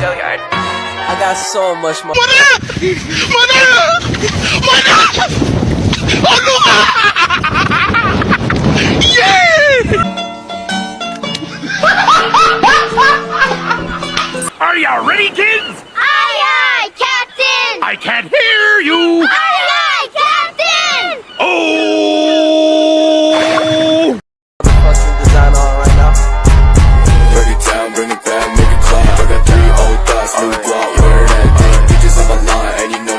I got so much more. Are you ready, kids? Aye, aye, Captain! I can't hear you. Aye, aye, Captain! Oh! Fucking design on right now. Break it down, bring it back, make it clap. I got 3 old thoughts, new guap, wear that thing. Bitches on my line, and you know.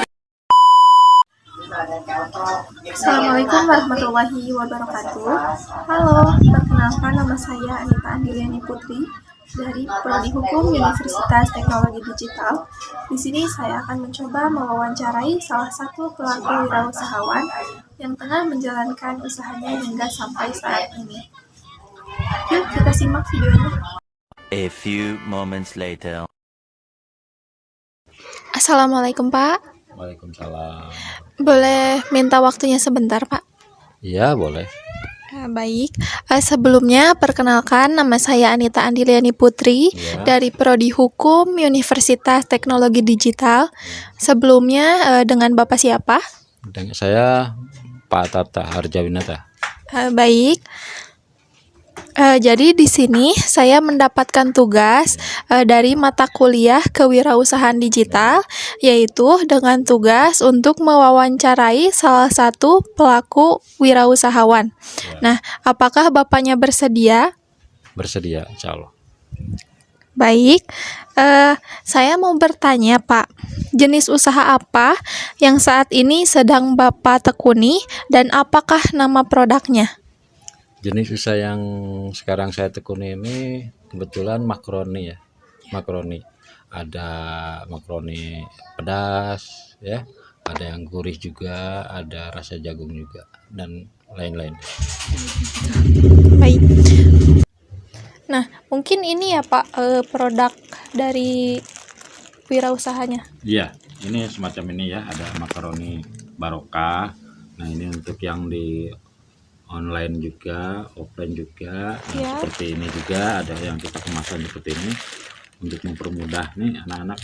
Assalamualaikum warahmatullahi wabarakatuh. Halo, perkenalkan nama saya Anita Andiliani Putri dari Prodi Hukum Universitas Teknologi Digital. Di sini saya akan mencoba mewawancarai salah satu pelaku wirausahawan yang tengah menjalankan usahanya hingga sampai saat ini. Yuk kita simak videonya. A few moments later. Assalamualaikum Pak. Waalaikumsalam. Boleh minta waktunya sebentar Pak? Iya, boleh. Baik, sebelumnya perkenalkan nama saya Anita Andiliani Putri dari Prodi Hukum Universitas Teknologi Digital. Sebelumnya dengan Bapak siapa? Dan saya Pak Tata Harjawinata. Baik. Jadi di sini saya mendapatkan tugas dari mata kuliah kewirausahaan digital, yaitu dengan tugas untuk mewawancarai salah satu pelaku wirausahawan. Nah, apakah Bapaknya bersedia? Bersedia, insya Allah. Baik, saya mau bertanya Pak, jenis usaha apa yang saat ini sedang Bapak tekuni dan apakah nama produknya? Jenis usaha yang sekarang saya tekuni ini kebetulan makaroni ya. Makaroni. Ada makaroni pedas ya, ada yang gurih juga, ada rasa jagung juga dan lain-lain. Baik. Nah, mungkin ini ya Pak produk dari wirausahanya. Iya, ini semacam ini ya, ada makaroni barokah. Nah, ini untuk yang di online juga, offline juga. Nah, Ya. seperti ini juga ada yang kita kemasan seperti ini untuk mempermudah nih anak-anak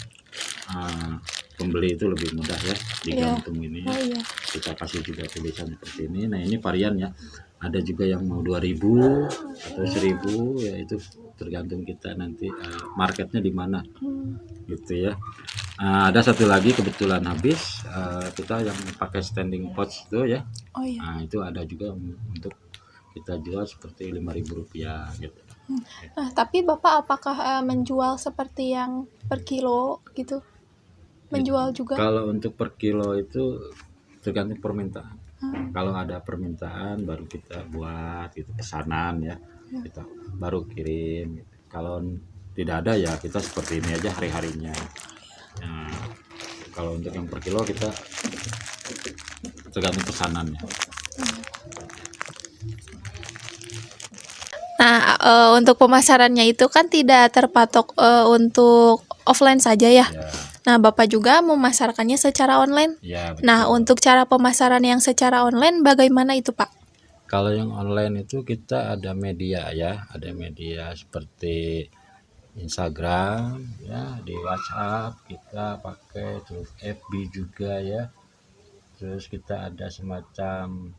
pembeli itu lebih mudah ya digantung ini. Oh iya. Kita kasih juga tulisan seperti ini. Nah, ini varian ya. Ada juga yang mau 2000 atau 1000 ya, itu tergantung kita nanti marketnya di mana. Gitu ya. Ada satu lagi kebetulan habis, kita yang pakai standing pouch itu ya. Oh iya. Nah, itu ada juga untuk kita jual seperti Rp5.000 gitu. Nah, tapi Bapak apakah menjual seperti yang per kilo gitu? Menjual juga? Kalau untuk per kilo itu tergantung permintaan. Kalau ada permintaan baru kita buat gitu, pesanan ya. Kita baru kirim gitu. Kalau tidak ada ya kita seperti ini aja hari-harinya. Nah, kalau untuk yang per kilo kita tergantung pesanannya. Nah, untuk pemasarannya itu kan tidak terpatok untuk offline saja ya. Nah, Bapak juga memasarkannya secara online. Ya, betul. Nah, untuk cara pemasaran yang secara online bagaimana itu, Pak? Kalau yang online itu kita ada media ya, ada media seperti Instagram ya, di WhatsApp kita pakai, terus FB juga ya. Terus kita ada semacam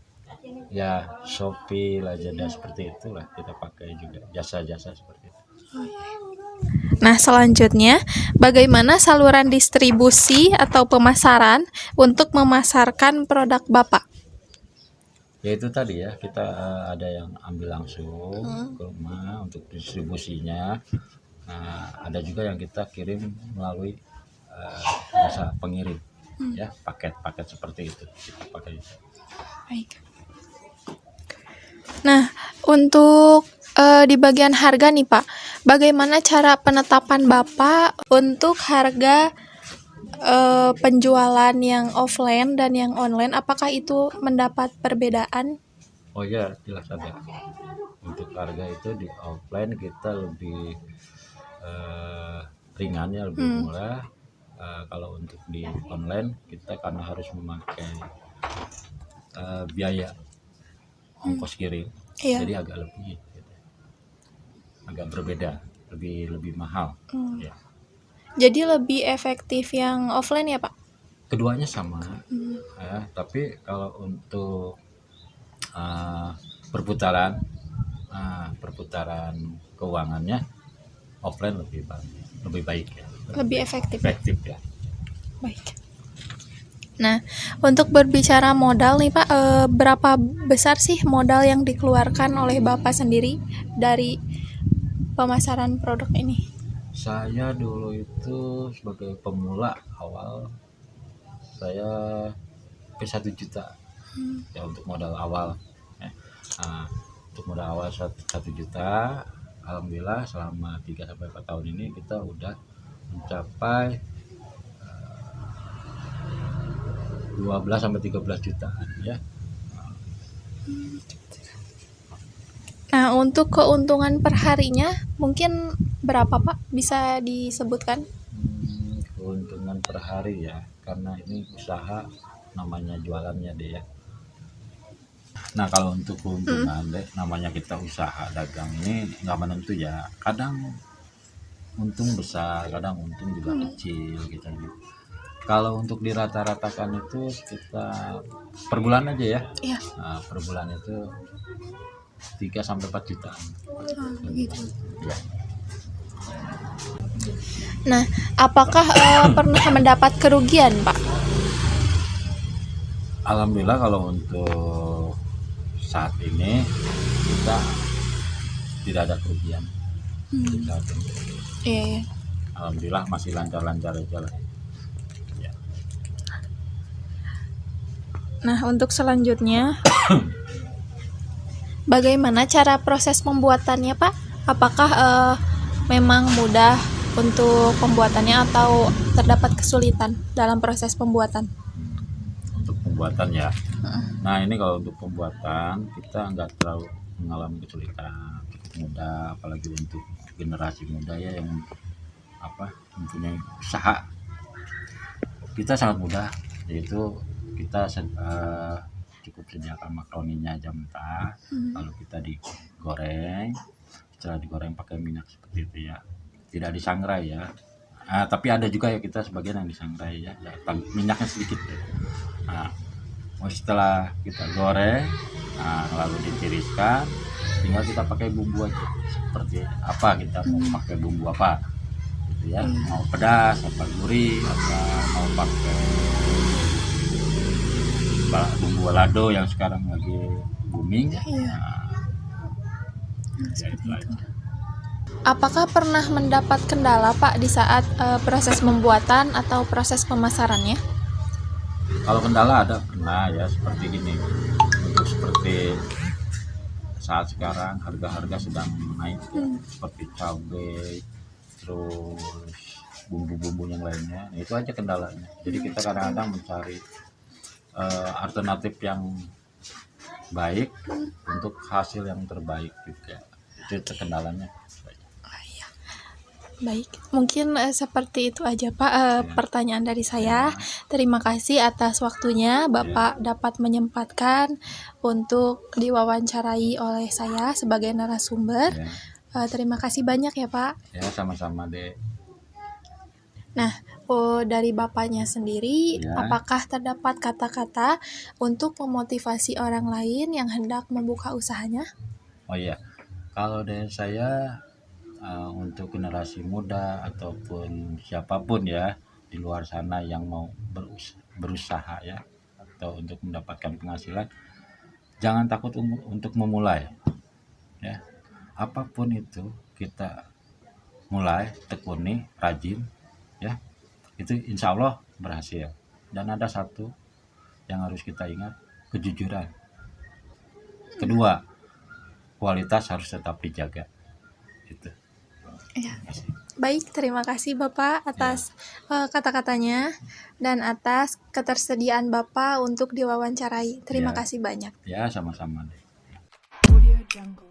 ya Shopee, Lazada seperti itulah kita pakai juga jasa-jasa seperti itu. Nah, selanjutnya, bagaimana saluran distribusi atau pemasaran untuk memasarkan produk Bapak? Ya itu tadi ya, kita ada yang ambil langsung ke rumah untuk distribusinya. Nah, ada juga yang kita kirim melalui jasa pengirim ya, paket-paket seperti itu kita pakai. Baik. Nah, untuk di bagian harga nih Pak, bagaimana cara penetapan Bapak untuk harga penjualan yang offline dan yang online? Apakah itu mendapat perbedaan? Oh ya, jelas ada. Untuk harga itu di offline kita lebih ringannya, lebih murah. Kalau untuk di online kita karena harus memakai biaya ongkos kirim, Iya. jadi agak lebih gitu. Agak berbeda, lebih mahal. Ya. Jadi lebih efektif yang offline ya Pak? Keduanya sama ya, tapi kalau untuk perputaran keuangannya offline lebih baik ya, Lebih efektif. ya. Baik. Nah, untuk berbicara modal nih Pak, berapa besar sih modal yang dikeluarkan oleh Bapak sendiri dari pemasaran produk ini? Saya dulu itu sebagai pemula awal saya sampai 1 juta ya untuk modal awal ya. Untuk modal awal 1 juta, alhamdulillah selama 3-4 tahun ini kita udah mencapai 12-13 jutaan ya. Nah, untuk keuntungan per harinya mungkin berapa Pak? Bisa disebutkan? Keuntungan per hari ya, karena ini usaha namanya jualannya deh ya. Nah kalau untuk keuntungan deh, namanya kita usaha dagang ini nggak menentu ya. Kadang untung besar, kadang untung juga kecil gitu. Kalau untuk dirata-ratakan itu sekitar per bulan aja ya. Iya. Nah, per bulan itu 3-4 jutaan. Gitu. Ya. Nah, apakah pernah mendapat kerugian Pak? Alhamdulillah kalau untuk saat ini kita tidak ada kerugian. Iya. Alhamdulillah masih lancar-lancar aja lah. Ya. Nah, untuk selanjutnya, bagaimana cara proses pembuatannya Pak? Apakah memang mudah untuk pembuatannya atau terdapat kesulitan dalam proses pembuatan? Untuk pembuatan ya. Nah ini kalau untuk pembuatan kita nggak terlalu mengalami kesulitan, cukup mudah, apalagi untuk generasi muda ya yang mempunyai usaha. Kita sangat mudah, yaitu kita cukup sediakan makaroninya aja mentah, lalu kita digoreng. Setelah digoreng pakai minyak seperti itu ya, tidak disangrai ya. Tapi ada juga ya kita sebagian yang disangrai ya, minyaknya sedikit ya. Setelah kita goreng, lalu ditiriskan, tinggal kita pakai bumbu aja. Seperti apa kita mau pakai bumbu apa, gitu ya. Mau pedas, apa gurih, apa mau pakai bumbu balado yang sekarang lagi booming. Apakah pernah mendapat kendala Pak di saat proses pembuatan atau proses pemasarannya? Kalau kendala ada pernah ya, seperti gini. Untuk seperti saat sekarang harga-harga sedang naik ya, seperti cabai, terus bumbu-bumbu yang lainnya. Nah, itu aja kendalanya. Jadi kita kadang-kadang mencari alternatif yang baik untuk hasil yang terbaik juga. Itu kendalanya. Baik, mungkin seperti itu aja Pak pertanyaan dari saya. Terima kasih atas waktunya Bapak dapat menyempatkan untuk diwawancarai oleh saya sebagai narasumber. Terima kasih banyak ya Pak. Ya sama-sama deh. Nah, dari Bapaknya sendiri, apakah terdapat kata-kata untuk memotivasi orang lain yang hendak membuka usahanya? Oh iya, kalau dari saya untuk generasi muda ataupun siapapun ya di luar sana yang mau berusaha ya, atau untuk mendapatkan penghasilan, jangan takut untuk memulai ya. Apapun itu kita mulai, tekuni, rajin ya, itu insya Allah berhasil. Dan ada satu yang harus kita ingat, kejujuran. Kedua, kualitas harus tetap dijaga. Gitu. Ya. Baik, terima kasih Bapak atas kata-katanya dan atas ketersediaan Bapak untuk diwawancarai. Terima kasih banyak. Ya, sama-sama deh. Audio Jungle.